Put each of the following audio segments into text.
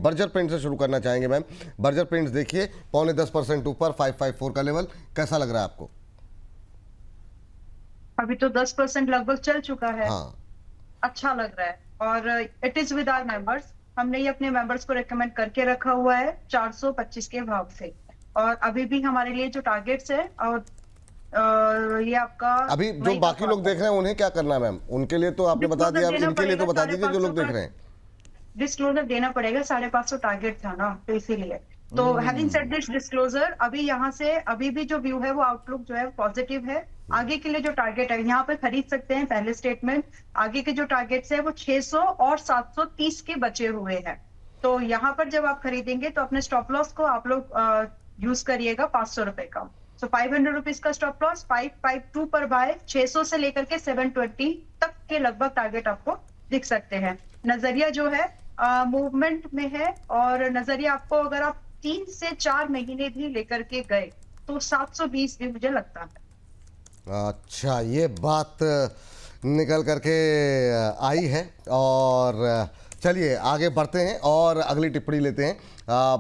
Berger paint से शुरू करना चाहेंगे मैम। बर्जर पेंट्स देखिए, 0.25% ऊपर, 554 का लेवल, कैसा लग रहा है आपको? अभी तो 10% लगभग चल चुका है। हाँ, अच्छा लग रहा है, और it is with our members. हमने ये अपने मेंबर्स को रेकमेंड करके रखा हुआ है 425 के भाव से। और अभी भी हमारे लिए जो टारगेट्स है, और ये आपका अभी जो मई का बाकी लोग देख रहे हैं उन्हें क्या करना है मैम? उनके लिए तो आपने बता डिस्क्लोजर दिया, अब देना इनके लिए तो पड़ेगा। बता साढ़े दीजिए पाँच जो सौ लोग का देख रहे हैं। डिस्क्लोजर देना पड़ेगा। 550 टारगेट था ना, तो इसीलिए। तो हैविंग सेड दिस डिस्क्लोजर, अभी यहाँ से अभी भी जो व्यू है वो आउटलुक जो है पॉजिटिव है। आगे के लिए जो टारगेट है यहाँ पे खरीद सकते हैं। पहले स्टेटमेंट, आगे के जो टारगेट्स है वो 600 और 730 के बचे हुए हैं। तो यहाँ पर जब आप खरीदेंगे तो अपने स्टॉप लॉस को आप लोग यूज करिएगा 500 रुपए का। सो 500 रुपीज का स्टॉप लॉस, 552 पर बाय, 600 से लेकर के 720 तक के लगभग टारगेट आपको दिख सकते हैं। नजरिया जो है मूवमेंट में है, और नजरिया आपको अगर आप 3 से 4 महीने भी लेकर के गए तो 720 भी मुझे लगता है। अच्छा, ये बात निकल करके आई है। और चलिए आगे बढ़ते हैं और अगली टिप्पणी लेते हैं।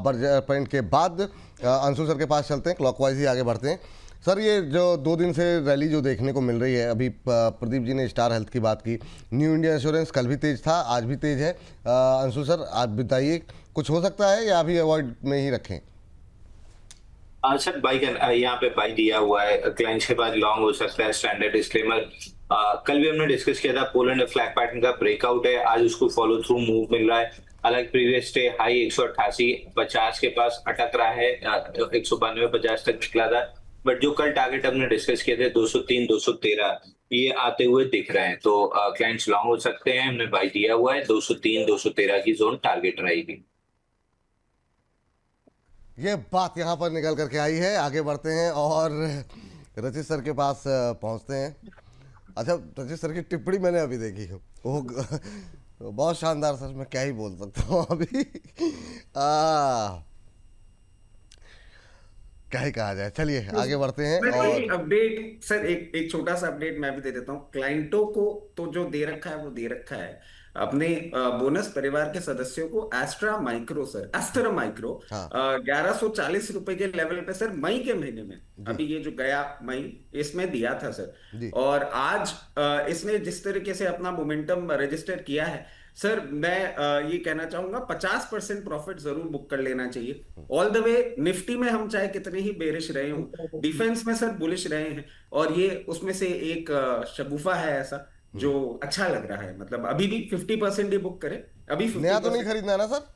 बर्जर पेंट के बाद अंशु सर के पास चलते हैं, क्लॉकवाइज ही आगे बढ़ते हैं। सर, ये जो 2 दिन से रैली जो देखने को मिल रही है, अभी प्रदीप जी ने स्टार हेल्थ की बात की, न्यू इंडिया इंश्योरेंस कल भी तेज था, आज भी तेज है। अंशु सर, आप बताइए, कुछ हो सकता है या अभी अवॉइड में ही रखें? सर बाई का यहाँ पे बाई दिया हुआ है, क्लाइंट्स के पास लॉन्ग हो सकता है, स्टैंडर्ड डिस्क्लेमर। कल भी हमने डिस्कस किया था, पोलैंड फ्लैग पैटर्न का ब्रेकआउट है, आज उसको फॉलो थ्रू मूव मिल रहा है। हालांकि प्रीवियस डे हाई 188.50 के पास अटक रहा है, 192.50 तक निकला था। बट जो कल टारगेट हमने डिस्कस किए थे 203, 213, ये आते हुए दिख रहे हैं। तो क्लाइंट्स लॉन्ग हो सकते हैं, हमने बाई दिया हुआ है, 203, 213 की जोन टारगेट रहेगी। ये बात यहाँ पर निकल करके आई है। आगे बढ़ते हैं और रचित सर के पास पहुँचते हैं। अच्छा, रचित सर की टिप्पणी मैंने अभी देखी, वो बहुत शानदार सर, मैं क्या ही बोल सकता हूँ अभी। क्या ही कहा जाए। चलिए आगे बढ़ते हैं। मैं और एक अपडेट सर, एक छोटा सा अपडेट मैं भी दे देता हूँ। क्लाइंटों को तो जो दे रखा है वो दे रखा है। अपने बोनस परिवार के सदस्यों को Astra Micro sir, Astra Micro हाँ 1140 रुपए के लेवल पे सर, मई के महीने में, जी अभी ये जो गया मई, इसमें दिया था सर। जी, और आज इसने जिस तरीके से अपना मोमेंटम रजिस्टर किया है सर, मैं ये कहना चाहूंगा 50% प्रॉफिट जरूर बुक कर लेना चाहिए। ऑल द वे निफ्टी में हम चाहे कितने ही बेरिश रहे हो, डिफेंस में सर बुलिश रहे हैं, और ये उसमें से एक शगुफा है ऐसा जो अच्छा लग रहा है। मतलब अभी भी 50% ही बुक करें, अभी नया तो नहीं 50%। खरीदना है ना सर?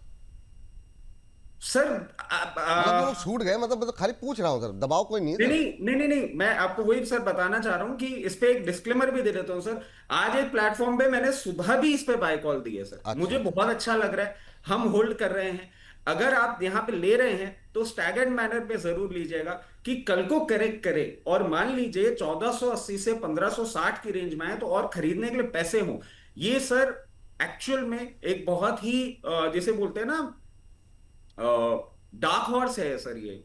सर मतलब जो लोग छूट गए, मतलब खाली पूछ रहा हूँ सर, दबाव कोई नहीं है नहीं सर। नहीं नहीं नहीं नहीं, मैं आपको वही सर बताना चाह रहा हूं कि इस पे एक डिस्क्लेमर भी दे देता हूं सर। आज एक प्लेटफॉर्म पे मैंने सुबह भी इस पे बाय कॉल दी है सर, अच्छा, मुझे बहुत अच्छा लग रहा है। हम होल्ड कर रहे हैं। अगर आप यहाँ पे ले रहे हैं तो स्टैगर्ड मैनर पे जरूर लीजिएगा कि कल को करेक्ट करे, और मान लीजिए 1480 से 1560 की रेंज में है तो और खरीदने के लिए पैसे हों। ये सर एक्चुअल में एक बहुत ही जिसे बोलते हैं ना, डार्क हॉर्स है सर ये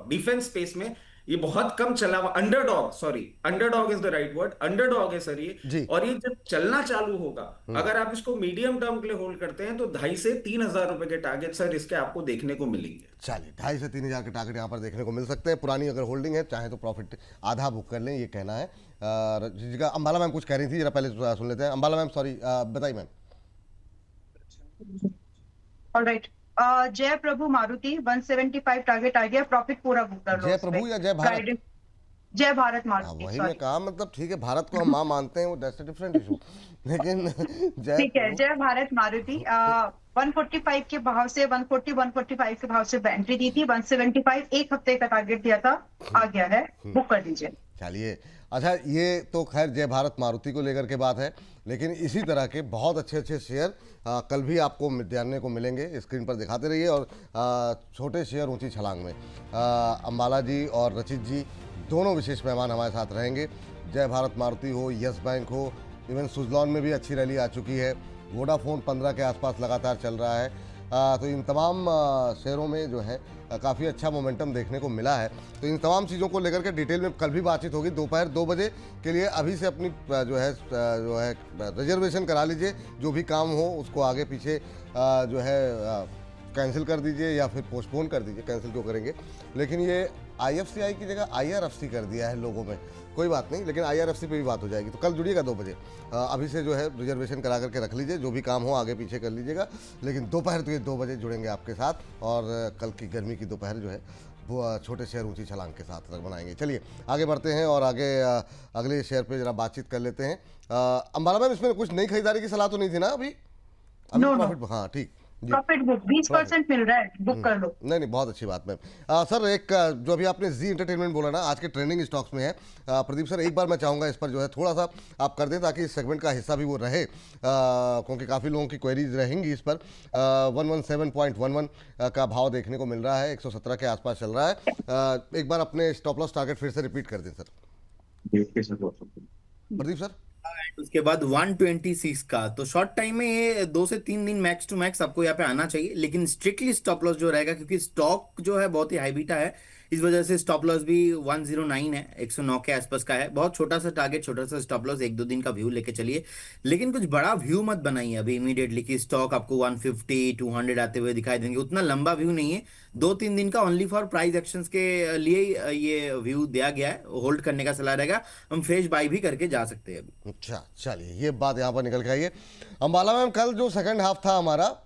डिफेंस स्पेस में। ये बहुत कम चला हुआ underdog, sorry underdog is the right word, underdog है सर ये। जी। और ये जब चलना चालू होगा, अगर आप इसको मीडियम टर्म के लिए होल्ड करते हैं तो 2.5 से 3 हजार रुपए के टारगेट सर इसके आपको देखने को मिलेंगे। चलिए, 2.5 से 3 हज़ार के टारगेट यहाँ पर देखने को मिल सकते हैं। पुरानी अगर होल्डिंग है, चाहे तो प्रॉफिट आधा बुक कर लें, ये कहना है। जी का अंबाला मैम कुछ कह रही थी, जरा पहले सुन लेते हैं। अंबाला मैम, सॉरी, बताइए मैम। ऑलराइट, जय प्रभु मारुति 175 टारगेट आ गया, प्रॉफिट पूरा बुक कर लो जय उस पे। प्रभु या जय भारत? गाइडेंस जय भारत मारुति, वही मैं सॉरी। कहा, मतलब ठीक है, भारत को हम माँ मानते हैं, वो दैट्स अ डिफरेंट इशू, लेकिन जय ठीक है, प्रभु। जय भारत मारुति 145 के भाव से 140, 145 के भाव से एंट्री दी थी। 175 एक हफ्ते का टारगेट दिया था, आ गया है, बुक कर दीजिए। चलिए, अच्छा, ये तो खैर जय भारत मारुति को लेकर के बात है, लेकिन इसी तरह के बहुत अच्छे अच्छे शेयर कल भी आपको जानने को मिलेंगे। स्क्रीन पर दिखाते रहिए। और छोटे शेयर ऊंची छलांग में अंबाला जी और रचित जी दोनों विशेष मेहमान हमारे साथ रहेंगे। जय भारत मारुति हो, यस बैंक हो, इवन सुजलॉन में भी अच्छी रैली आ चुकी है, वोडाफोन 15 के आसपास लगातार चल रहा है। तो इन तमाम शेयरों में जो है काफ़ी अच्छा मोमेंटम देखने को मिला है। तो इन तमाम चीज़ों को लेकर के डिटेल में कल भी बातचीत होगी दोपहर 2 बजे के लिए। अभी से अपनी जो है रिजर्वेशन करा लीजिए, जो भी काम हो उसको आगे पीछे जो है कैंसिल कर दीजिए या फिर पोस्टपोन कर दीजिए, कैंसिल क्यों करेंगे। लेकिन ये IFCI की जगह IRFC कर दिया है लोगों में, कोई बात नहीं, लेकिन IRFC पे भी बात हो जाएगी। तो कल जुड़िएगा 2 बजे, अभी से जो है रिजर्वेशन करा करके रख लीजिए, जो भी काम हो आगे पीछे कर लीजिएगा, लेकिन दोपहर के 2 बजे जुड़ेंगे आपके साथ। और कल की गर्मी की दोपहर जो है वो छोटे शेयर ऊंची छलांग के साथ बनाएंगे। चलिए आगे बढ़ते हैं और आगे अगले शेयर पे जरा बातचीत कर लेते हैं। अंबाला मैम, इसमें कुछ नई खरीदारी की सलाह तो नहीं थी ना अभी? नो, प्रॉफिट, हाँ ठीक जी। प्रॉफिट बुक 20% मिल रहा है, बुक कर लो। नहीं बहुत अच्छी बात मैम। सर एक जो अभी आपने जी एंटरटेनमेंट बोला ना, आज के ट्रेंडिंग स्टॉक्स में है। प्रदीप सर, एक बार मैं चाहूँगा इस पर जो है थोड़ा सा आप कर दें, ताकि इस सेगमेंट का हिस्सा भी वो रहे, क्योंकि काफ़ी लोगों की क्वेरीज रहेंगी इस पर। 117.11 का भाव देखने को मिल रहा है, 117 के आसपास चल रहा है। एक बार अपने स्टॉप लॉस टारगेट फिर से रिपीट कर दें सर, प्रदीप सर। उसके बाद 126 का, तो शॉर्ट टाइम में ये 2 से 3 दिन मैक्स टू मैक्स आपको यहाँ पे आना चाहिए, लेकिन स्ट्रिक्टली स्टॉप लॉस जो रहेगा, क्योंकि स्टॉक जो है बहुत ही हाई बीटा है, इस वजह से स्टॉप लॉस भी 109 है, 109 के आसपास का है। बहुत छोटा सा टारगेट, छोटा सा स्टॉप लॉस, 1-2 दिन का व्यू लेके चलिए, लेकिन कुछ बड़ा व्यू मत बनाइए अभी इमीडिएटली कि स्टॉक आपको 150 200 आते हुए दिखाई देंगे। उतना लंबा व्यू नहीं है, 2-3 दिन का ओनली फॉर प्राइस एक्शंस के लिए ये व्यू दिया गया है। होल्ड करने का सलाह रहेगा, हम फ्रेश बाई भी करके जा सकते हैं अभी। अच्छा चलिए, ये बात यहाँ पर निकल के आई है। अंबाला मैम, कल जो सेकंड हाफ था हमारा,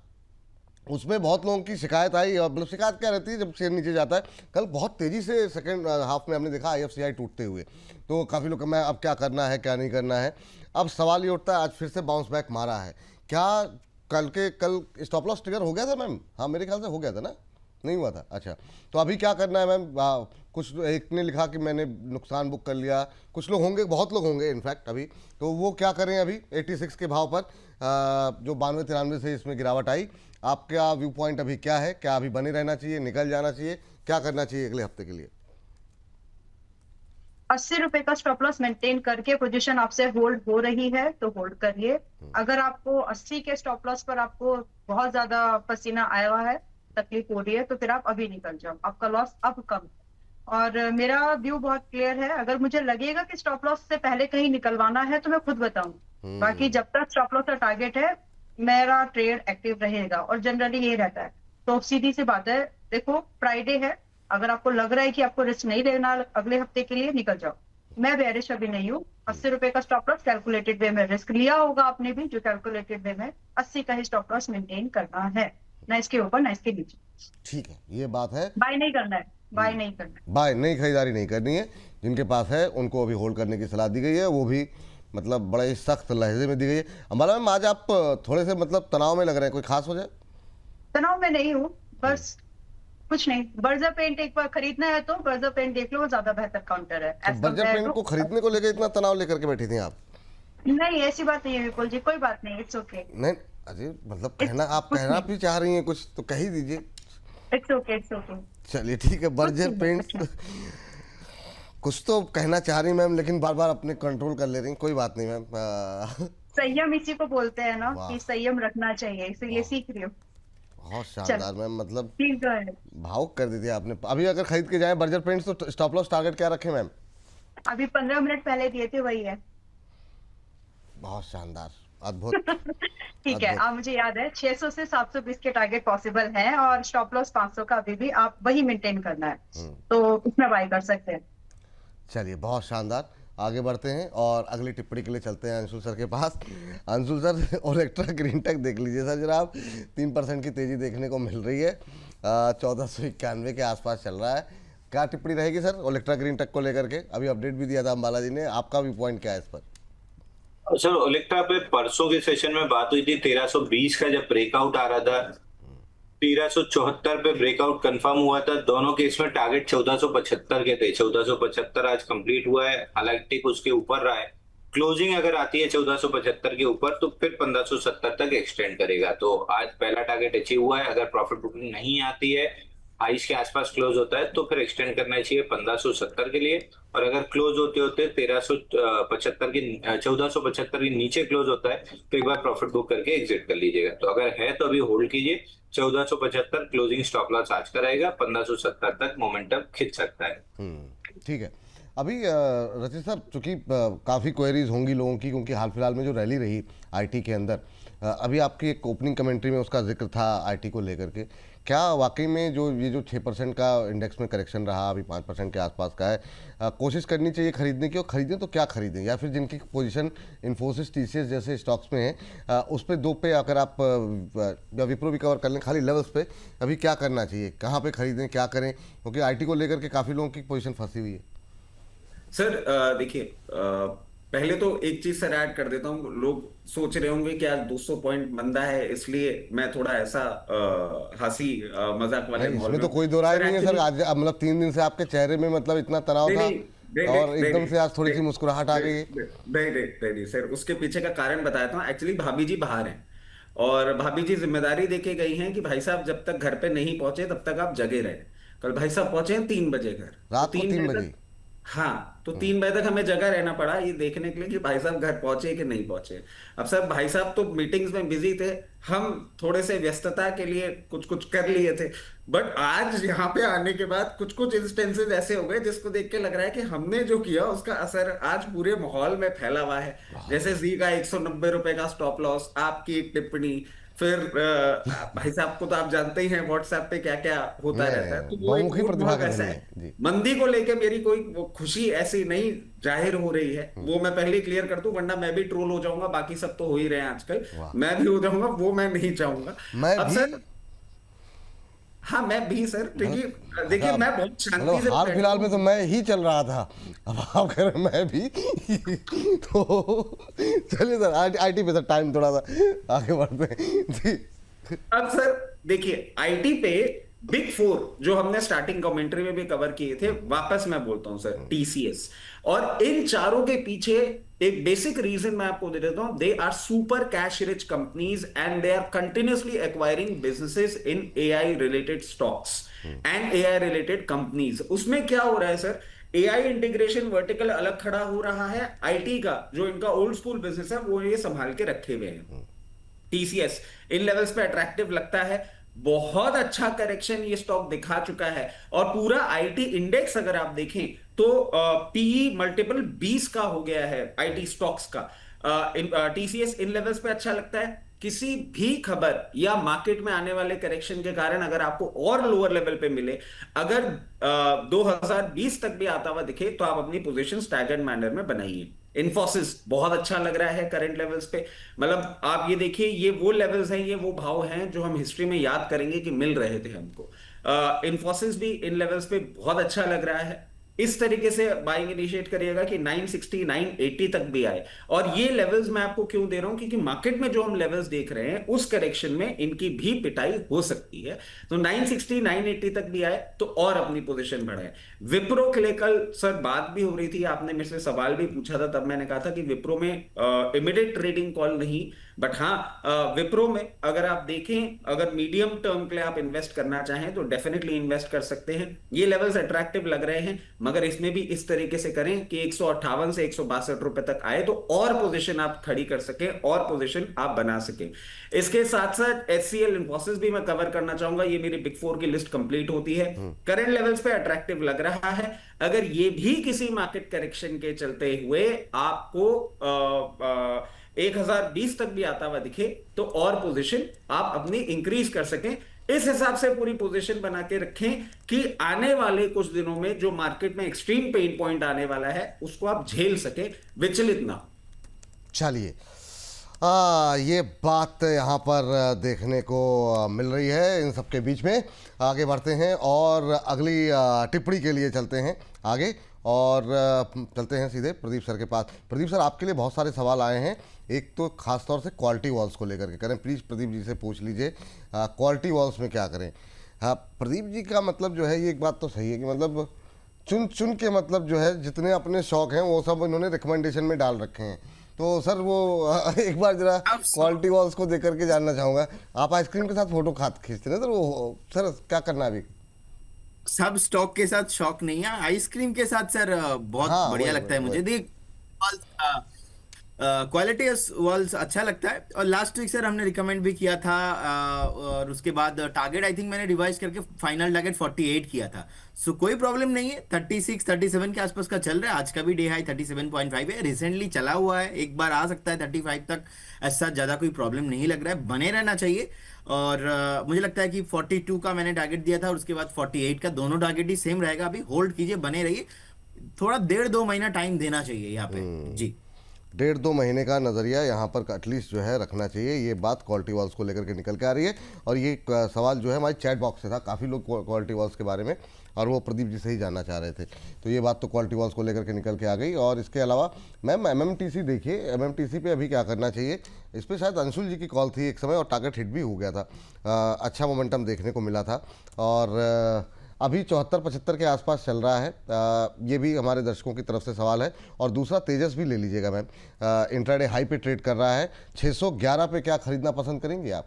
उसमें बहुत लोगों की शिकायत आई, और मतलब शिकायत क्या रहती है जब शेयर नीचे जाता है। कल बहुत तेज़ी से सेकंड हाफ में हमने देखा IFCI टूटते हुए, तो काफ़ी लोग मैं अब क्या करना है क्या नहीं करना है। अब सवाल ये उठता है, आज फिर से बाउंस बैक मारा है, क्या कल स्टॉप लॉस ट्रिगर हो गया था मैम? हाँ मेरे ख्याल से हो गया था ना, नहीं हुआ था? अच्छा, तो अभी क्या करना है मैम? कुछ एक ने लिखा कि मैंने नुकसान बुक कर लिया, कुछ लोग होंगे, बहुत लोग होंगे इनफैक्ट अभी, तो वो क्या करें अभी 86 के भाव पर, जो 92-93 से इसमें गिरावट आई। आपका व्यू पॉइंट अभी क्या है? क्या अभी बने रहना चाहिए, निकल जाना चाहिए, क्या करना चाहिए अगले हफ्ते के लिए? 80 रुपए का स्टॉप लॉस मेंटेन करके पोजीशन आपसे होल्ड हो रही है तो होल्ड करिए। अगर आपको 80 के स्टॉप लॉस पर आपको बहुत ज्यादा पसीना आया हुआ है, तकलीफ हो रही है, तो फिर आप अभी निकल जाओ, आपका लॉस अब कम है। और मेरा व्यू बहुत क्लियर है, अगर मुझे लगेगा कि स्टॉप लॉस से पहले कहीं निकलवाना है तो मैं खुद बताऊं, बाकी जब तक स्टॉप लॉस का टारगेट है मेरा ट्रेड एक्टिव रहेगा, और जनरली ये रहता है। तो सीधी सी बात है, देखो फ्राइडे है, अगर आपको लग रहा है कि आपको रिस्क नहीं लेना अगले हफ्ते के लिए, निकल जाओ। मैं बेरिश अभी नहीं हूँ। 80 रुपए का स्टॉप लॉस कैलकुलेटेड वे में रिस्क लिया होगा आपने भी, जो कैलकुलेटेड वे में 80 का ही स्टॉप लॉस मेंटेन करना है, ना इसके ऊपर ना इसके नीचे। ठीक है, ये बात है। बाय नहीं करना है, बाय नहीं करना है, बाय नहीं, खरीदारी नहीं करनी है। जिनके पास है उनको अभी होल्ड करने की सलाह दी गई है, वो भी मतलब बड़े सख्त लहजे में दी गई है। हमारा मैम, आज आप थोड़े से मतलब तनाव में लग रहे हैं, कोई खास वजह? तनाव में नहीं हूँ, बस कुछ नहीं। बर्जर पेंट एक बार खरीदना है तो बर्जर पेंट देख लो, वो ज्यादा बेहतर काउंटर है। तो बर्जर पेंट को खरीदने को लेकर इतना तनाव लेकर के बैठी थी आप? नहीं ऐसी बात नहीं है विपुल जी, कोई बात नहीं, इट्स ओके। नहीं अरे मतलब कहना भी चाह रही हैं कुछ तो कह ही दीजिए। It's okay, it's okay. चलिए ठीक है, बर्जर पेंट कुछ तो कहना चाह रही मैम, लेकिन बार बार अपने कंट्रोल कर ले रही, कोई बात नहीं मैम। संयम इसी को बोलते हैं ना, कि संयम रखना चाहिए, इसीलिए सीख रही हूँ। बहुत शानदार मैम, मतलब प्लीज गो अहेड। भावुक कर देती है आपने। अभी अगर खरीद के जाए बर्जर पेंट्स तो स्टॉप लॉस टारगेट क्या रखें मैम? अभी 15 मिनट पहले दिए थे, वही है। बहुत शानदार, अद्भुत। ठीक है, आप मुझे याद है 600 से 720 के टारगेट पॉसिबल हैं, और स्टॉप लॉस 500 का अभी भी आप वही मेंटेन करना है, तो उसमें बाय कर सकते हैं। चलिए बहुत शानदार, आगे बढ़ते हैं और अगली टिप्पणी के लिए चलते हैं अंशुल सर के पास। Anshul sir, Olectra Green Tech देख लीजिए सर जरा आप, 3% की तेजी देखने को मिल रही है, 1491 के आसपास चल रहा है। क्या टिप्पणी रहेगी सर ओलेक्ट्रा ग्रीन टेक को लेकर के? अभी अपडेट भी दिया था अंबाला जी ने, आपका भी पॉइंट क्या है इस पर? सर ओलेक्ट्रा पे परसों के सेशन में बात हुई थी, 1320 का जब ब्रेकआउट आ रहा था, 1374 पे ब्रेकआउट कंफर्म हुआ था। दोनों केस में टारगेट 1475 के थे, 1475 आज कंप्लीट हुआ है, हालांकि उसके ऊपर रहा है। क्लोजिंग अगर आती है 1475 के ऊपर तो फिर 1570 तक एक्सटेंड करेगा। तो आज पहला टारगेट अचीव हुआ है। अगर प्रॉफिट बुकिंग नहीं आती है, हाइस के आसपास क्लोज होता है, तो फिर एक्सटेंड करना चाहिए 1570 के लिए। और अगर क्लोज होते होते 1375 की 1475 के नीचे क्लोज होता है तो एक बार प्रॉफिट बुक करके एग्जिट कर लीजिएगा। तो अगर है तो अभी होल्ड कीजिए। 1475 क्लोजिंग स्टॉप लॉस आज का रहेगा, 1570 तक मोमेंटम खिंच सकता है। ठीक है, अभी रचित सर, चूंकि काफ़ी क्वेरीज होंगी लोगों की, क्योंकि हाल फिलहाल में जो रैली रही आईटी के अंदर, अभी आपकी एक ओपनिंग कमेंट्री में उसका जिक्र था आईटी को लेकर के, क्या वाकई में जो ये जो 6% का इंडेक्स में करेक्शन रहा, अभी 5% के आसपास का है, कोशिश करनी चाहिए खरीदने की, और खरीदें तो क्या खरीदें, या फिर जिनकी पोजीशन इन्फोसिस, टीसीएस जैसे स्टॉक्स में है, उस पे दो पे अगर आप या विप्रो भी कवर कर लें खाली लेवल्स पे, अभी क्या करना चाहिए, कहाँ पे खरीदें, क्या करें, क्योंकि आईटी को लेकर के काफ़ी लोगों की पोजीशन फंसी हुई है। सर देखिए, पहले तो एक चीज सर ऐड कर देता हूँ। लोग सोच रहे होंगे कि आज 200 पॉइंट मंदा है, इसलिए मैं थोड़ा ऐसा हंसी मजाक वाले नहीं, माहौल इसमें में तो हूं। कोई दो राय सर नहीं है सर। एक्चुअली आज मतलब 3 दिन से आपके चेहरे में मतलब इतना तनाव नहीं था, नहीं नहीं और नहीं एकदम से आज थोड़ी सी नहीं मुस्कुराहट आ गई है। नहीं सर, उसके पीछे का कारण बताता हूँ। एक्चुअली भाभी जी बाहर हैं, और भाभी जी जिम्मेदारी देके गई हैं कि भाई साहब जब तक घर पे नहीं पहुंचे तब तक आप जगे रहे। कल भाई साहब पहुंचे हैं 3 बजे घर, तो रात को 3 3 बजे बजे तक, हाँ, तो 3 बजे तक हमें जगा रहना पड़ा ये देखने के लिए कि भाई साहब घर पहुंचे कि नहीं पहुंचे। अब सर भाई साहब तो मीटिंग्स में बिजी थे, हम थोड़े से व्यस्तता के लिए कुछ कुछ कर लिए थे। बट आज यहाँ पे आने के बाद कुछ कुछ इंस्टेंसेस ऐसे हो गए जिसको देख के लग रहा है कि हमने जो किया उसका असर आज पूरे माहौल में फैला हुआ है। जैसे जी का 190 रुपए का स्टॉप लॉस, आपकी एक टिप्पणी, फिर भाई साहब को तो आप जानते ही हैं व्हाट्सएप पे क्या क्या होता रहता है। तो नहीं, वो एक बहुमुखी मूड प्रतिभा बहुत के ऐसा धनी है। है जी। मंदी को लेके मेरी कोई वो खुशी ऐसी नहीं जाहिर हो रही है, वो मैं पहले क्लियर कर दूं, वरना मैं भी ट्रोल हो जाऊंगा। बाकी सब तो हो ही रहे हैं आजकल, वाह। मैं भी हो जाऊंगा, वो मैं नहीं चाहूंगा। मैं अब भी सर, हाँ मैं भी सर, क्योंकि देखिए मतलब मैं बहुत शांति मतलब से हाल बैठा फिलहाल में हूं। तो मैं ही चल रहा था, अब आप कह रहे हैं मैं भी तो चलिए सर, आईटी पे सर टाइम थोड़ा सा आगे बढ़ते हैं जी। अब सर देखिए, आईटी पे बिग फोर जो हमने स्टार्टिंग कमेंट्री में भी कवर किए थे, वापस मैं बोलता हूं सर, टीसीएस, और इन चारों के पीछे एक बेसिक रीजन मैं आपको दे देता हूं। They are super cash rich companies and they are continuously acquiring businesses in AI related stocks and AI related companies. उसमें क्या हो रहा है सर, एआई इंटीग्रेशन वर्टिकल अलग खड़ा हो रहा है, आईटी का जो इनका ओल्ड स्कूल बिजनेस है वो ये संभाल के रखे हुए हैं। टीसीएस इन लेवल्स पे अट्रैक्टिव लगता है, बहुत अच्छा करेक्शन ये स्टॉक दिखा चुका है, और पूरा आईटी इंडेक्स अगर आप देखें तो पीई मल्टीपल 20 का हो गया है आईटी स्टॉक्स का। टीसीएस इन लेवल्स पे अच्छा लगता है। किसी भी खबर या मार्केट में आने वाले करेक्शन के कारण अगर आपको और लोअर लेवल पे मिले, अगर 2020 तक भी आता हुआ दिखे, तो आप अपनी पोजीशन स्टैगर्ड मैनर में बनाइए। इन्फोसिस बहुत अच्छा लग रहा है करंट लेवल्स पे, मतलब आप ये देखिए, ये वो लेवल्स हैं, ये वो भाव हैं जो हम हिस्ट्री में याद करेंगे कि मिल रहे थे हमको। इन्फोसिस भी इन लेवल्स पे बहुत अच्छा लग रहा है। इस तरीके से बाइंग इनिशिएट करिएगा कि 960 980 तक भी आए। और ये लेवल्स मैं आपको क्यों दे रहा हूं, क्योंकि मार्केट में जो हम लेवल्स देख रहे हैं उस करेक्शन में इनकी भी पिटाई हो सकती है। तो 960 980 तक भी आए तो और अपनी पोजीशन बढ़ाए। विप्रो के लिए कल सर बात भी हो रही थी, आपने मेरे से सवाल भी पूछा था, तब मैंने कहा था कि विप्रो में इमीडिएट ट्रेडिंग कॉल नहीं, बट हाँ विप्रो में अगर आप देखें, अगर मीडियम टर्म के लिए आप इन्वेस्ट करना चाहें तो डेफिनेटली इन्वेस्ट कर सकते हैं। ये लेवल्स अट्रैक्टिव लग रहे हैं, मगर इसमें भी इस तरीके से करें कि 158 से 162 रुपए तक आए तो और पोजीशन आप खड़ी कर सकें, और पोजीशन आप बना सकें। इसके साथ साथ एचसीएल, इन्फोसिस भी मैं कवर करना चाहूंगा। ये मेरी बिग फोर की लिस्ट कंप्लीट होती है। करंट लेवल्स पे अट्रैक्टिव लग रहा है। अगर ये भी किसी मार्केट करेक्शन के चलते हुए आपको 1020 तक भी आता हुआ दिखे तो और पोजीशन आप अपनी इंक्रीज कर सकें। इस हिसाब से पूरी पोजीशन बना के रखें कि आने वाले कुछ दिनों में जो मार्केट में एक्सट्रीम पेन पॉइंट आने वाला है उसको आप झेल सके, विचलित ना हो। चलिए, ये बात यहाँ पर देखने को मिल रही है। इन सबके बीच में आगे बढ़ते हैं और अगली टिप्पणी के लिए चलते हैं आगे, और चलते हैं सीधे प्रदीप सर के पास। प्रदीप सर, आपके लिए बहुत सारे सवाल आए हैं। एक तो खास तौर से क्वालिटी वॉल्स को लेकर के करें, प्लीज़ प्रदीप जी से पूछ लीजिए क्वालिटी वॉल्स में क्या करें। हाँ, प्रदीप जी का मतलब जो है, ये एक बात तो सही है कि मतलब चुन चुन के मतलब जो है जितने अपने शौक हैं वो सब इन्होंने रिकमेंडेशन में डाल रखे हैं। तो सर वो एक बार जरा क्वालिटी वॉल्स को देख करके जानना चाहूँगा। आप आइसक्रीम के साथ फोटो खींचते हैं सर, वो सर क्या करना है अभी? सब स्टॉक के साथ शौक नहीं है, आइसक्रीम के साथ सर बहुत हाँ, बढ़िया वही लगता है वही मुझे। वही। देख क्वालिटी वॉल्स अच्छा लगता है। और लास्ट वीक सर हमने रिकमेंड भी किया था, और उसके बाद टारगेट आई थिंक मैंने रिवाइज करके फाइनल टारगेट 48 किया था। सो कोई प्रॉब्लम नहीं है, 36 37 के आसपास का चल रहा है। आज का भी डे हाई 37.5 है, रिसेंटली चला हुआ है, एक बार आ सकता है 35 तक, ऐसा ज़्यादा कोई प्रॉब्लम नहीं लग रहा है, बने रहना चाहिए। और मुझे लगता है कि 42 का मैंने टारगेट दिया था और उसके बाद 48 का, दोनों टारगेट ही सेम रहेगा। अभी होल्ड कीजिए, बने रहिए, थोड़ा 1.5-2 महीना टाइम देना चाहिए यहाँ पे जी। 1.5-2 महीने का नज़रिया यहाँ पर एटलीस्ट जो है रखना चाहिए। ये बात क्वालिटी वॉल्स को लेकर के निकल के आ रही है। और ये सवाल जो है हमारे चैट बॉक्स से था, काफ़ी लोग क्वालिटी वॉल्स के बारे में, और वो प्रदीप जी से ही जानना चाह रहे थे। तो ये बात तो क्वालिटी वॉल्स को लेकर के निकल के आ गई। और इसके अलावा मैम MMTC देखिए, MMTC पे अभी क्या करना चाहिए? इस पर शायद अंशुल जी की कॉल थी एक समय और टारगेट हिट भी हो गया था, अच्छा मोमेंटम देखने को मिला था। और अभी 74-75 के आसपास चल रहा है। ये भी हमारे दर्शकों की तरफ से सवाल है। और दूसरा तेजस भी ले लीजिएगा मैम, इंट्राडे हाई पे ट्रेड कर रहा है, 611 पे क्या खरीदना पसंद करेंगे आप?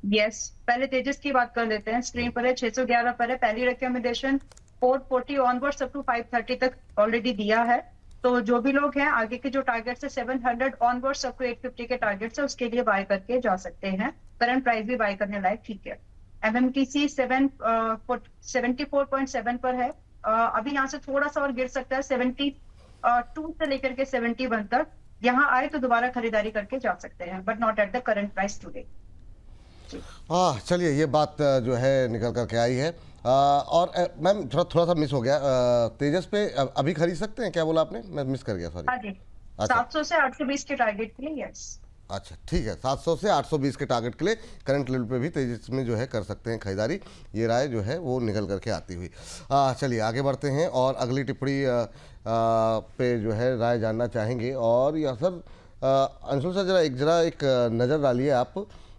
यस, पहले तेजस की बात कर लेते हैं। स्क्रीन पर है, 611 पर है। पहली रिकमेंडेशन 440 ऑनवर्ड्स अप टू 530 तक ऑलरेडी दिया है। तो जो भी लोग हैं, आगे के जो टारगेट्स है 700 ऑनवर्ड्स अप टू 850 के टारगेट्स है, उसके लिए बाय करके जा सकते हैं। करंट प्राइस भी बाय करने लायक ठीक है। MMTC 74.7 पर है। अभी यहाँ से थोड़ा सा और गिर सकता है, 72 से लेकर के 71 तक। यहाँ आए तो दोबारा खरीदारी करके जा सकते हैं, but not at the current price today. हाँ चलिए, ये बात जो है निकल कर के आई है। और मैम थोड़ा सा मिस हो गया, तेजस पे अभी खरीद सकते हैं? क्या बोला आपने? मैं मिस कर गया, सॉरी। हाँ जी, अच्छा 700 से 820 के टारगेट के लिए। यस, अच्छा ठीक है, 700 से 820 के टारगेट के लिए करंट लेवल पे भी तेजस में जो है कर सकते हैं खरीदारी। ये राय जो है वो निकल करके आती हुई। चलिए आगे बढ़ते हैं और अगली टिप्पणी पे जो है राय जानना चाहेंगे। और या सर अंशुल सर, जरा एक नज़र डालिए आप।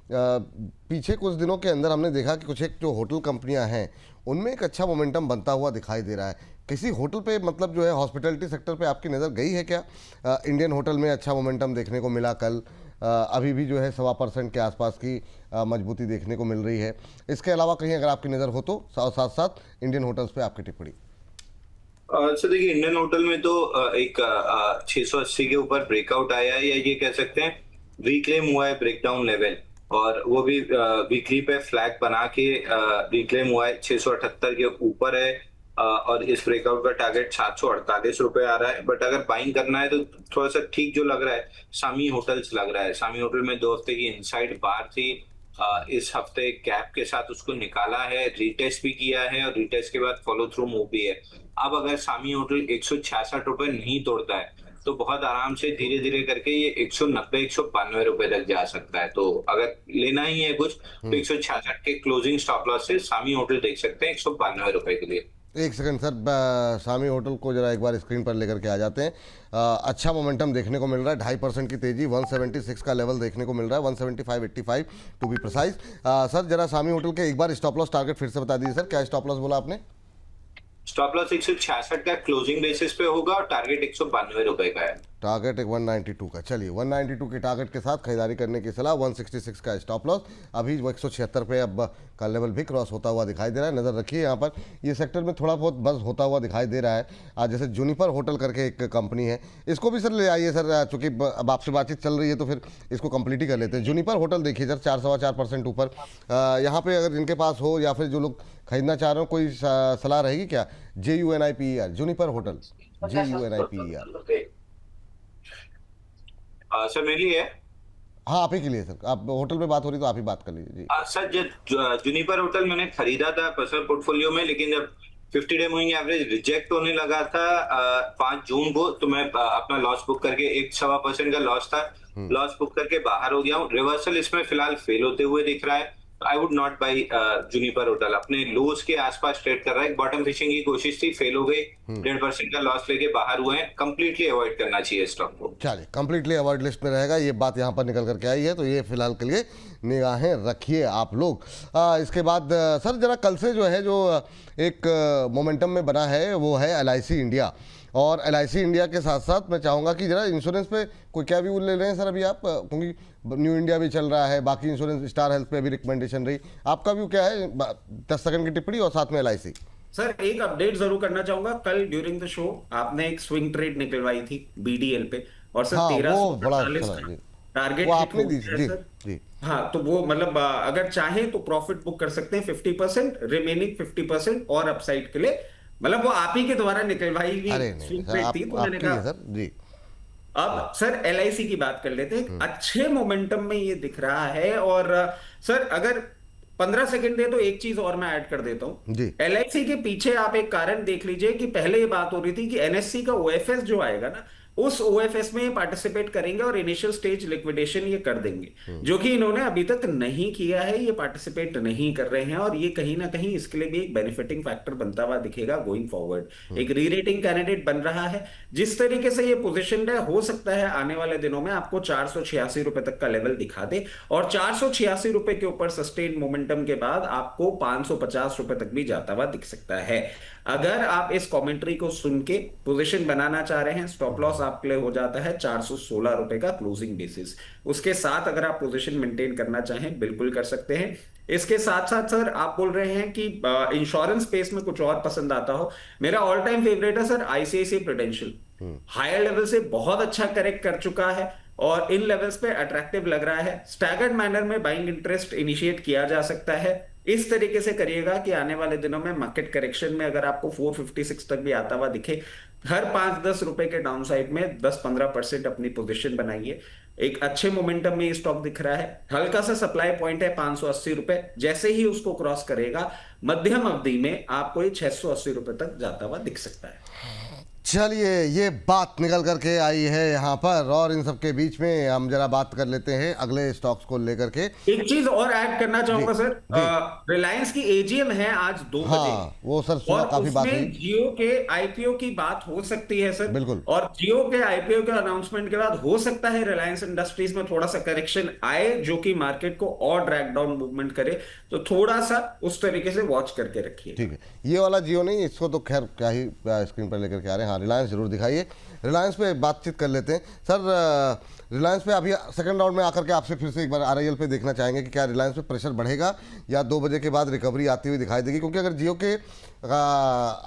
पीछे कुछ दिनों के अंदर हमने देखा कि कुछ एक जो होटल कंपनियां हैं उनमें एक अच्छा मोमेंटम बनता हुआ दिखाई दे रहा है। किसी होटल पे, मतलब जो है हॉस्पिटैलिटी सेक्टर पे आपकी नज़र गई है क्या? इंडियन होटल में अच्छा मोमेंटम देखने को मिला कल, अभी भी जो है 1.25% के आसपास की मजबूती देखने को मिल रही है। इसके अलावा कहीं अगर आपकी नज़र हो तो साथ साथ इंडियन होटल्स पे आपकी टिप्पणी। सर देखिए, इंडियन होटल में तो एक 680 के ऊपर ब्रेकआउट आया है, या ये कह सकते हैं रिक्लेम हुआ है ब्रेकडाउन लेवल, और वो भी वीकली पे फ्लैग बना के रिक्लेम हुआ है, 678 के ऊपर है। और इस ब्रेकआउट का टारगेट 748 रुपए आ रहा है। बट अगर बाइंग करना है तो थोड़ा सा ठीक जो लग रहा है, सामी होटल्स लग रहा है। सामी होटल में 2 हफ्ते की इनसाइड बार थी, इस हफ्ते गैप के साथ उसको निकाला है, रीटेस्ट भी किया है, और रीटेस्ट के बाद फॉलो थ्रू मूव भी है। अब अगर सामी होटल 166 रुपए नहीं तोड़ता है तो बहुत आराम से धीरे धीरे करके ये 190 192 रुपए तक जा सकता है। तो अगर लेना ही है कुछ तो 166 के क्लोजिंग स्टॉप लॉस से सामी होटल देख सकते हैं 192 रुपए के लिए। एक सेकंड सर, सामी होटल को जरा एक बार स्क्रीन पर लेकर के आ जाते हैं। अच्छा मोमेंटम देखने को मिल रहा है, 2.5% की तेजी, 176 का लेवल देखने को मिल रहा है, 175.85 टू बी प्रिसाइज। सर जरा सामी होटल के एक बार स्टॉप लॉस टारगेट फिर से बता दीजिए सर, क्या स्टॉप लॉस बोला आपने? स्टॉप लॉस 166 का क्लोजिंग बेसिस पे होगा और टारगेट 192 रुपए का है। टारगेट 192 का। चलिए 192 के टारगेट के साथ खरीदारी करने की सलाह। 166 का स्टॉप लॉस, अभी वो 176 पे अब का लेवल भी क्रॉस होता हुआ दिखाई दे रहा है। नज़र रखिए यहाँ पर, ये सेक्टर में थोड़ा बहुत बस होता हुआ दिखाई दे रहा है। आज जैसे जूनिपर होटल करके एक कंपनी है, इसको भी सर ले आइए सर, चूँकि अब आपसे बातचीत चल रही है तो फिर इसको कंप्लीट ही कर लेते हैं। जूनिपर होटल देखिए सर, 4.25% ऊपर। यहाँ पे अगर इनके पास हो या फिर जो लोग खरीदना चाह रहे हो, कोई सलाह रहेगी क्या? JUNIPER, Juniper hotel, JUNIPER। Sir मेरे लिए है। हाँ आप ही के लिए सर, आप होटल में बात हो रही तो आप ही बात कर लीजिए जी। सर जूनिपर होटल मैंने खरीदा था पर्सनल पोर्टफोलियो में, लेकिन जब 50 डे मूविंग एवरेज रिजेक्ट होने लगा था 5 जून को, तो मैं अपना लॉस बुक करके 1.25% का लॉस था, लॉस बुक करके बाहर हो गया हूँ। रिवर्सल इसमें फिलहाल फेल होते हुए दिख रहा है। I would not by Juniper hotel, अपने लोज के आसपास ट्रेड कर रहा है। बॉटम फिशिंग की कोशिश थी, फेल हो गई, 1.5% का लॉस लेके बाहर हुए हैं। कंप्लीटली अवॉइड करना चाहिए स्टॉक को। चलिए कंप्लीटली अवॉइड लिस्ट में रहेगा, ये बात यहाँ पर निकल करके आई है, तो ये फिलहाल के लिए निगाहें रखिए आप लोग। इसके बाद सर जरा कल से जो है जो एक मोमेंटम में बना है वो है LIC इंडिया। और LIC इंडिया के साथ साथ मैं चाहूँगा कि जरा इंश्योरेंस पे कोई क्या व्यू ले रहे हैं सर अभी आप, क्योंकि न्यू इंडिया भी चल रहा है, बाकी इंश्योरेंस, स्टार हेल्थ पे भी रिकमेंडेशन रही, आपका व्यू क्या है? 10 सेकंड की टिप्पणी और साथ में LIC। सर एक अपडेट जरूर करना चाहूंगा। कल ड्यूरिंग द शो आपने एक स्विंग ट्रेड निकलवाई थी BDL पे, और सर हाँ, वो बड़ा 1348 अच्छा जी, टारगेट वो हिट आपने हो दी गया है जी सर। जी। हाँ, तो वो मतलब अगर चाहें तो प्रॉफिट बुक कर सकते हैं 50%, रिमेनिंग 50% और अपसाइड के लिए, मतलब वो आप ही के द्वारा निकलवाई हुई अरे नहीं नहीं स्विंग सर, ट्रेड आप थी, तो मैंने आपके लिए कहा। सर जी। अब सर LIC की बात कर लेते हैं। अच्छे मोमेंटम में ये दिख रहा है, और सर अगर 15 सेकंड दे तो एक चीज और मैं ऐड कर देता हूं। जी LIC के पीछे आप एक कारण देख लीजिए कि पहले ये बात हो रही थी कि NSE का OFS जो आएगा ना, उस OFS में ये पार्टिसिपेट करेंगे और इनिशियल स्टेज लिक्विडेशन ये कर देंगे, जो कि इन्होंने अभी तक नहीं किया है, ये पार्टिसिपेट नहीं कर रहे हैं, और ये कहीं ना कहीं इसके लिए भी एक बेनिफिटिंग फैक्टर बनता हुआ दिखेगा गोइंग फॉरवर्ड। एक री रेटिंग कैंडिडेट बन रहा है। जिस तरीके से ये पोजिशन है, हो सकता है आने वाले दिनों में आपको 486 रुपए तक का लेवल दिखा दे, और 486 रुपए के ऊपर सस्टेन मोमेंटम के बाद आपको 550 रुपए तक भी जाता हुआ दिख सकता है। अगर आप इस कमेंट्री को सुन के पोजीशन बनाना चाह रहे हैं, स्टॉप लॉस आपके लिए हो जाता है 416 रुपए का क्लोजिंग बेसिस। उसके साथ अगर आप पोजीशन मेंटेन करना चाहें बिल्कुल कर सकते हैं। इसके साथ साथ सर आप बोल रहे हैं कि इंश्योरेंस स्पेस में कुछ और पसंद आता हो, मेरा ऑल टाइम फेवरेट है sir ICICI Prudential. Higher level से बहुत अच्छा करेक्ट कर चुका है, और इन लेवल्स पे अट्रैक्टिव लग रहा है। स्टैगर्ड मैनर में बाइंग इंटरेस्ट इनिशिएट किया जा सकता है। इस तरीके से करिएगा कि आने वाले दिनों में मार्केट करेक्शन में अगर आपको 456 तक भी आता हुआ दिखे, हर 5-10 रुपए के डाउन साइड में 10-15% अपनी पोजीशन बनाइए। एक अच्छे मोमेंटम में ये स्टॉक दिख रहा है। हल्का सा सप्लाई पॉइंट है 580 रुपए, जैसे ही उसको क्रॉस करेगा मध्यम अवधि में आपको ये 680 रुपए तक जाता हुआ दिख सकता है। चलिए, ये बात निकल करके आई है यहाँ पर, और इन सब के बीच में हम जरा बात कर लेते हैं अगले स्टॉक्स को लेकर के। एक चीज और ऐड करना चाहूंगा जी, सर, रिलायंस की AGM है आज 2 हाँ, बजे, वो सर सुना, और काफी बात उसमें हुई। जियो के IPO की बात हो सकती है सर। बिल्कुल। और जियो के IPO के अनाउंसमेंट के बाद हो सकता है रिलायंस इंडस्ट्रीज में थोड़ा सा करेक्शन आए, जो कि मार्केट को और ड्रैग डाउन मूवमेंट करे, तो थोड़ा सा उस तरीके से वॉच करके रखिए। ठीक है, ये वाला जियो नहीं, इसको तो खैर क्या ही स्क्रीन पर लेकर के आ रहे हैं। हाँ, रिलायंस जरूर दिखाइए। रिलायंस पे बातचीत कर लेते हैं सर। रिलायंस पे अभी सेकंड राउंड में आकर के आपसे फिर से एक बार RIL पे देखना चाहेंगे कि क्या रिलायंस पे प्रेशर बढ़ेगा या 2 बजे के बाद रिकवरी आती हुई दिखाई देगी, क्योंकि अगर जियो के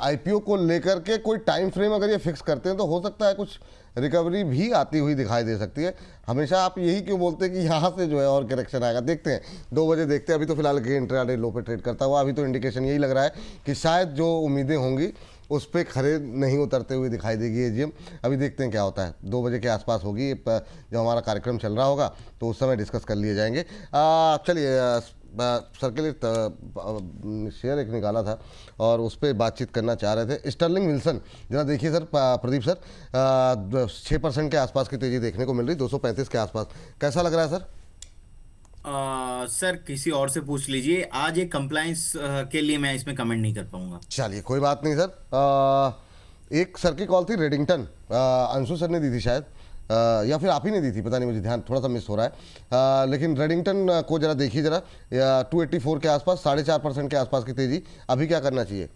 IPO को लेकर के कोई टाइम फ्रेम अगर ये फिक्स करते हैं तो हो सकता है कुछ रिकवरी भी आती हुई दिखाई दे सकती है। हमेशा आप यही क्यों बोलते हैं कि यहाँ से जो है और करेक्शन आएगा? देखते हैं, 2 बजे देखते हैं। अभी तो फिलहाल गेन इंट्राडे लो पे ट्रेड करता हुआ, अभी तो इंडिकेशन यही लग रहा है कि शायद जो उम्मीदें होंगी उस पर खरे नहीं उतरते हुए दिखाई देगी AGM। अभी देखते हैं क्या होता है। 2 बजे के आसपास होगी, जब हमारा कार्यक्रम चल रहा होगा तो उस समय डिस्कस कर लिए जाएंगे। चलिए, सर के लिए शेयर एक निकाला था और उस पर बातचीत करना चाह रहे थे। स्टर्लिंग विल्सन, जरा देखिए सर, प्रदीप सर, 6% के आसपास की तेज़ी देखने को मिल रही, 235 के आसपास। कैसा लग रहा है सर? सर किसी और से पूछ लीजिए, आज एक कंप्लायंस के लिए मैं इसमें कमेंट नहीं कर पाऊंगा। चलिए, कोई बात नहीं सर। एक सर की कॉल थी रेडिंगटन, अंशु सर ने दी थी शायद, या फिर आप ही ने दी थी, पता नहीं, मुझे ध्यान थोड़ा सा मिस हो रहा है। लेकिन रेडिंगटन को जरा देखिए जरा, 284 के आसपास, 4.5% के आसपास की तेज़ी। अभी क्या करना चाहिए?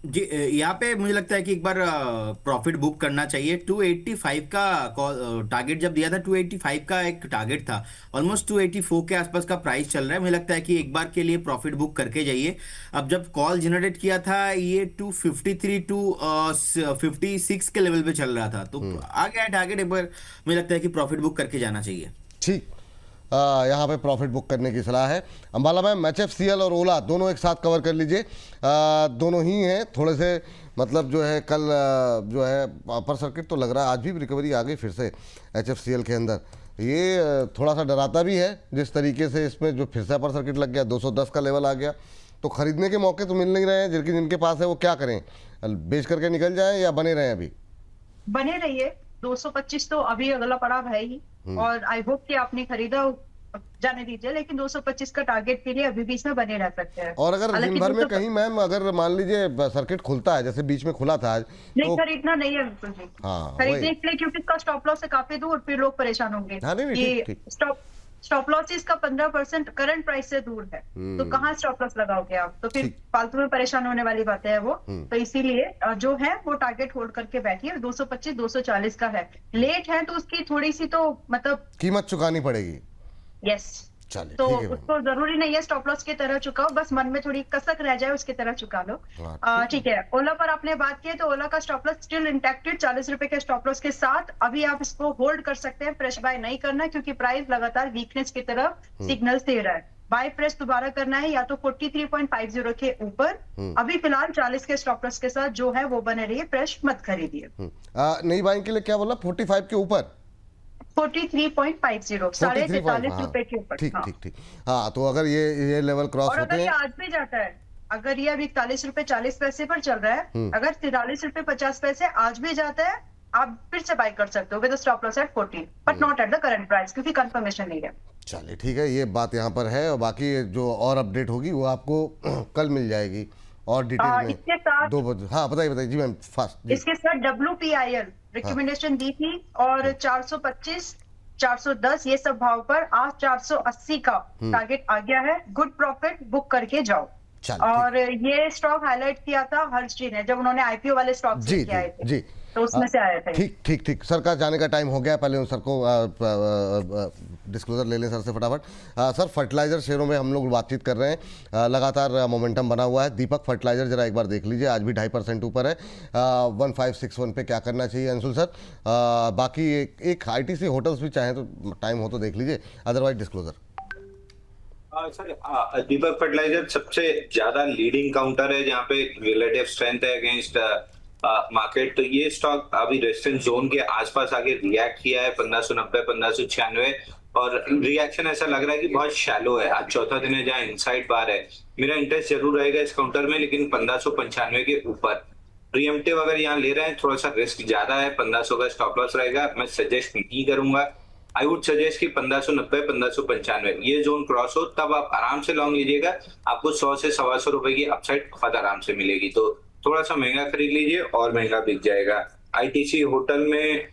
जी, यहाँ पे मुझे लगता है कि एक बार प्रॉफिट बुक करना चाहिए। 285 का टारगेट जब दिया था, 285 का एक टारगेट था, ऑलमोस्ट 284 के आसपास का प्राइस चल रहा है। मुझे लगता है कि एक बार के लिए प्रॉफिट बुक करके जाइए। अब जब कॉल जनरेट किया था ये 253 टू 56 के लेवल पे चल रहा था, तो आ गया टारगेट। एक बार मुझे लगता है कि प्रॉफिट बुक करके जाना चाहिए। ठीक, यहाँ पे प्रॉफिट बुक करने की सलाह है। अंबाला मैम, HFCL और ओला दोनों एक साथ कवर कर लीजिए। दोनों ही हैं थोड़े से, मतलब जो है कल जो है अपर सर्किट तो लग रहा है, आज भी रिकवरी आ गई फिर से HFCL के अंदर। ये थोड़ा सा डराता भी है, जिस तरीके से इसमें जो फिर से अपर सर्किट लग गया, 210 का लेवल आ गया, तो खरीदने के मौके तो मिल नहीं रहे हैं। जिनके पास है वो क्या करें, बेच करके निकल जाएं या बने रहें? अभी बने रहिए। 225 तो अभी अगला पड़ाव है ही, और आई होप कि आपने खरीदा, जाने दीजिए, लेकिन 225 का टारगेट के लिए अभी भी इसमें बने रह सकते हैं। और अगर दिन भर में कहीं मैम, अगर मान लीजिए सर्किट खुलता है, जैसे बीच में खुला था आज, नहीं तो खरीदना नहीं है बिल्कुल भी। हाँ, खरीदने के लिए, क्योंकि इसका स्टॉप लॉस से काफी दूर, फिर लोग परेशान होंगे। हाँ, नहीं, ये ठीक। स्टॉप लॉस इसका 15% करंट प्राइस से दूर है, तो कहाँ स्टॉप लॉस लगाओगे आप? तो फिर फालतू में परेशान होने वाली बातें है वो। तो इसीलिए जो है वो टारगेट होल्ड करके बैठिए। 225 240 का है, लेट है तो उसकी थोड़ी सी तो मतलब कीमत चुकानी पड़ेगी। यस। चलिए तो ठीक है मैम। उसको जरूरी नहीं है स्टॉप लॉस की तरह चुकाओ, बस मन में थोड़ी कसक रह जाए उसकी तरह चुका लो। हाँ, ठीक है, ओला पर आपने बात की है, तो ओला का स्टॉप लॉस स्टिल इंटैक्टेड 40 रुपए के स्टॉप लॉस के साथ। अभी आप इसको होल्ड कर सकते हैं, फ्रेश बाय नहीं करना, क्योंकि प्राइस लगातार वीकनेस की तरफ सिग्नल्स दे रहा है। बाय प्रेस दोबारा करना है या तो 43.50 के ऊपर। अभी फिलहाल 40 के स्टॉप लॉस के साथ जो है वो बने रहिए, फ्रेश मत खरीदिए। नई बाइंग के लिए क्या बोला, 45 के ऊपर, 43.50, 43.5 रुपए के ऊपर। ठीक हाँ। ठीक ठीक। हाँ, तो अगर ये लेवल क्रॉस और होते अगर ये हैं, आज भी जाता है, अगर ये अभी 41 रुपए 40 पैसे पर चल रहा है, अगर 43 रुपए 50 पैसे आज भी जाता है, आप फिर से बाय कर सकते हो with stop loss at 14, but not at the current price, क्योंकि कंफर्मेशन नहीं है। चलिए ठीक है, ये बात यहाँ पर है। और बाकी जो और अपडेट होगी वो आपको कल मिल जाएगी और डिटेल में इसके साथ 2 बजे। हाँ बताइए बताइए जी मैम, फास्ट जी। इसके साथ WPIL रिकमेंडेशन दी थी, और 425 410 ये सब भाव पर आज 480 का टारगेट आ गया है। गुड प्रॉफिट बुक करके जाओ। चलो और ये स्टॉक हाईलाइट किया था हर्ष जी ने, जब उन्होंने IPO वाले स्टॉक जी लेके आए थे, जी तो उसमें से आए थे। ठीक ठीक ठीक। सर का जाने का टाइम हो गया, पहले उन सर को डिस्क्लोजर ले लें सर से फटाफट। सर फर्टिलाइजर शेयरों में हम लोग बातचीत कर रहे हैं, लगातार मोमेंटम बना हुआ है। दीपक फर्टिलाइजर जरा एक बार देख लीजिए, आज भी 2.5% ऊपर है। 1561 पे क्या करना चाहिए अंशुल सर? बाकी एक ITC होटल्स भी चाहें तो टाइम हो तो देख लीजिए, अदरवाइज डिस्क्लोजर। सर दीपक फर्टिलाइजर सबसे ज्यादा लीडिंग काउंटर है, जहाँ पे रिलेटिव स्ट्रेंथ है अगेंस्ट मार्केट। तो ये स्टॉक अभी रेजिस्टेंस जोन के आसपास आके रिएक्ट किया है 1590 1596, और रिएक्शन ऐसा लग रहा है कि बहुत शैलो है। आज चौथा दिन है जहाँ इनसाइड बार है। मेरा इंटरेस्ट जरूर रहेगा इस काउंटर में, लेकिन 1595 के ऊपर। प्रीएम्प्टिव अगर यहाँ ले रहे हैं, थोड़ा सा रिस्क ज्यादा है, 1500 का स्टॉप लॉस रहेगा। मैं सजेस्ट नहीं करूंगा, आई वुड सजेस्ट कि 1590 1595 ये जोन क्रॉस हो तब आप आराम से लॉन्ग लीजिएगा। आपको 100 से 125 रुपए की अपसाइड बहुत आराम से मिलेगी। तो थोड़ा सा महंगा खरीद लीजिए और महंगा बिक जाएगा। ITC होटल में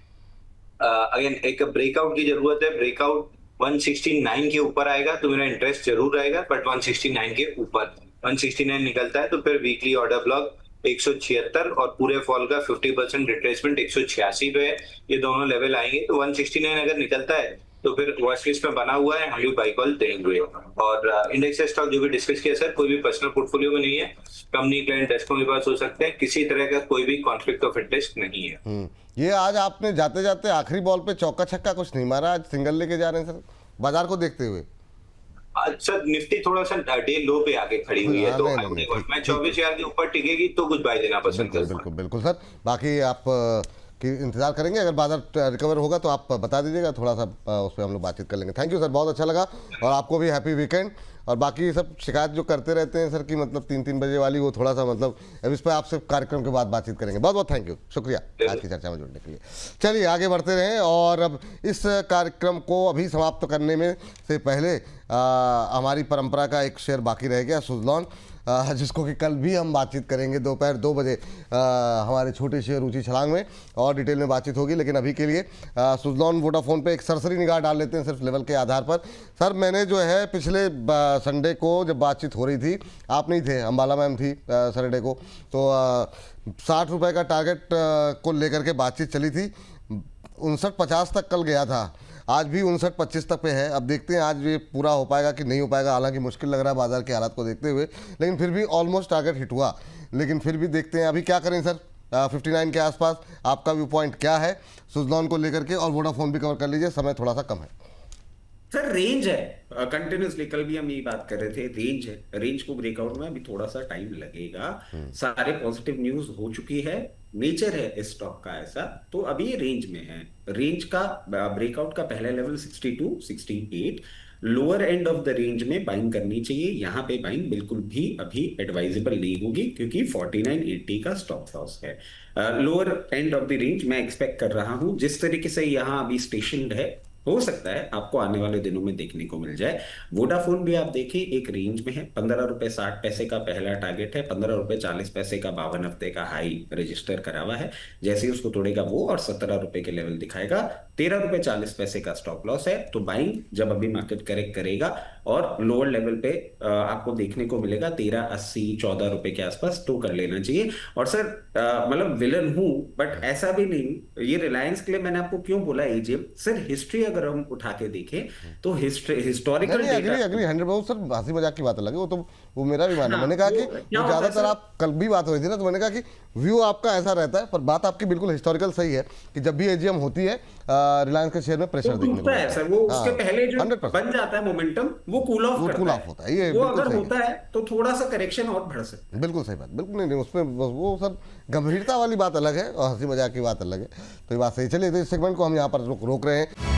अगेन एक ब्रेकआउट की जरूरत है। ब्रेकआउट 169 के ऊपर आएगा तो मेरा इंटरेस्ट जरूर रहेगा, बट 169 के ऊपर 169 निकलता है तो फिर वीकली ऑर्डर ब्लॉक 176 और पूरे फॉल का 50% रिट्रेसमेंट 186 पे है। ये दोनों लेवल आएंगे तो 169 अगर निकलता है तो फिर वर्स्ट केस में बना हुआ है, हम भी बाई कॉल देंगे। और इंडेक्स स्टॉक जो भी डिस्कस किया सर, कोई भी पर्सनल पोर्टफोलियो में नहीं है। कंपनी क्लाइंट डेस्कों के पास हो सकते हैं, किसी तरह का कोई भी कॉन्फ्लिक्ट ऑफ इंटरेस्ट नहीं है। ये आज आपने जाते जाते आखिरी बॉल पे चौका छक्का कुछ नहीं मारा, आज सिंगल लेके जा रहे हैं सर बाजार को देखते हुए। सर निफ्टी थोड़ा सा डे लो पे आके खड़ी हुई है, तो नहीं, मैं 24,000 के ऊपर टिकेगी तो कुछ बाय देना पसंद बिल्कुल करूंगा। बिल्कुल बिल्कुल सर। बाकी आप की इंतजार करेंगे, अगर बाजार रिकवर होगा तो आप बता दीजिएगा, थोड़ा सा उस पर हम लोग बातचीत कर लेंगे। थैंक यू सर, बहुत अच्छा लगा, और आपको भी हैप्पी वीकेंड। और बाकी सब शिकायत जो करते रहते हैं सर की, मतलब 3-3 बजे वाली, वो थोड़ा सा मतलब अब इस पर आपसे कार्यक्रम के बाद बातचीत करेंगे। बहुत बहुत थैंक यू, शुक्रिया आज की चर्चा में जुड़ने के लिए। चलिए आगे बढ़ते रहें, और अब इस कार्यक्रम को अभी समाप्त करने में से पहले हमारी परंपरा का एक शेयर बाकी रह गया, सुज़लॉन, जिसको कि कल भी हम बातचीत करेंगे दोपहर 2 बजे हमारे छोटे शेयर ऊंची छलांग में, और डिटेल में बातचीत होगी। लेकिन अभी के लिए सुज़लॉन वोडाफोन पे एक सरसरी निगाह डाल लेते हैं सिर्फ लेवल के आधार पर। सर मैंने जो है पिछले संडे को जब बातचीत हो रही थी, आप नहीं थे, अंबाला मैम थी सैटरडे को, तो 60 रुपये का टारगेट को लेकर के बातचीत चली थी। 59.50 तक कल गया था, आज भी 59.25 तक पे है। अब देखते हैं आज ये पूरा हो पाएगा कि नहीं हो पाएगा, हालांकि मुश्किल लग रहा है बाजार के हालात को देखते हुए, लेकिन फिर भी ऑलमोस्ट टारगेट हिट हुआ। लेकिन फिर भी देखते हैं अभी क्या करें सर, 59 के आसपास आपका व्यू पॉइंट क्या है सुज़लॉन को लेकर के, और वोडाफोन भी कवर कर लीजिए, समय थोड़ा सा कम है। सर रेंज है, कंटिन्यूसली कल भी हम यही बात कर रहे थे, रेंज है। रेंज को ब्रेकआउट में अभी थोड़ा सा टाइम लगेगा। सारे पॉजिटिव न्यूज हो चुकी है, नेचर है इस स्टॉक का ऐसा, तो अभी ये रेंज में है। रेंज का ब्रेकआउट का पहला level 62 68, lower end of the range में बाइंग करनी चाहिए। यहाँ पे बाइंग बिल्कुल भी अभी एडवाइजेबल नहीं होगी, क्योंकि 4980 का स्टॉप लॉस है। Lower end of the range मैं एक्सपेक्ट कर रहा हूं, जिस तरीके से यहाँ अभी स्टेशनड है, हो सकता है आपको आने वाले दिनों में देखने को मिल जाए। वोडाफोन भी आप देखिए एक रेंज में है, 15 रुपए 60 पैसे का पहला टारगेट है, 15 रुपए 40 पैसे का 52 हफ्ते का हाई रजिस्टर करा हुआ है। जैसे ही उसको तोड़ेगा वो और 17 रुपए के लेवल दिखाएगा, 13 रुपए 40 पैसे का स्टॉप लॉस है। तो बाइंग जब अभी मार्केट करेक्ट करेगा और लोअर लेवल पे आपको देखने को मिलेगा 13.80 14 रुपए के आसपास, तो कर लेना चाहिए। और सर मतलब विलन हूं, बट ऐसा भी नहीं। ये रिलायंस के लिए मैंने आपको क्यों बोला एजीएम, सर हिस्ट्री अगर हम उठा के देखें तो हिस्टोरिकल नहीं अग्री डेटा अग्री 100 सर, हंसी मजाक की बात अलग है, वो तो वो मेरा भी मानना है। हाँ, मैंने कहा कि वो क्या वो होता है ज्यादातर सर? आप कल भी बात हुई थी ना, तो मैंने कहा कि व्यू आपका ऐसा रहता है, पर बात आपकी बिल्कुल हिस्टोरिकल सही है कि जब भी एजीएम होती है रिलायंस के शेयर में वो प्रेशर देखने को टूटता है मिलता सर, वो उसके हाँ, पहले जो 100%। बन जाता है मोमेंटम वो कूल ऑफ वो करता cool है। off होता है, ये वो बिल्कुल अगर सही होता है तो थोड़ा सा करेक्शन और बढ़ सकता है। बिल्कुल सही बात, बिल्कुल नहीं नहीं, उसमें बस वो सर गंभीरता वाली बात अलग है और हंसी मजाक की बात अलग है, तो ये बात सही। चलिए तो इस सेगमेंट को हम यहाँ पर रोक रहे हैं।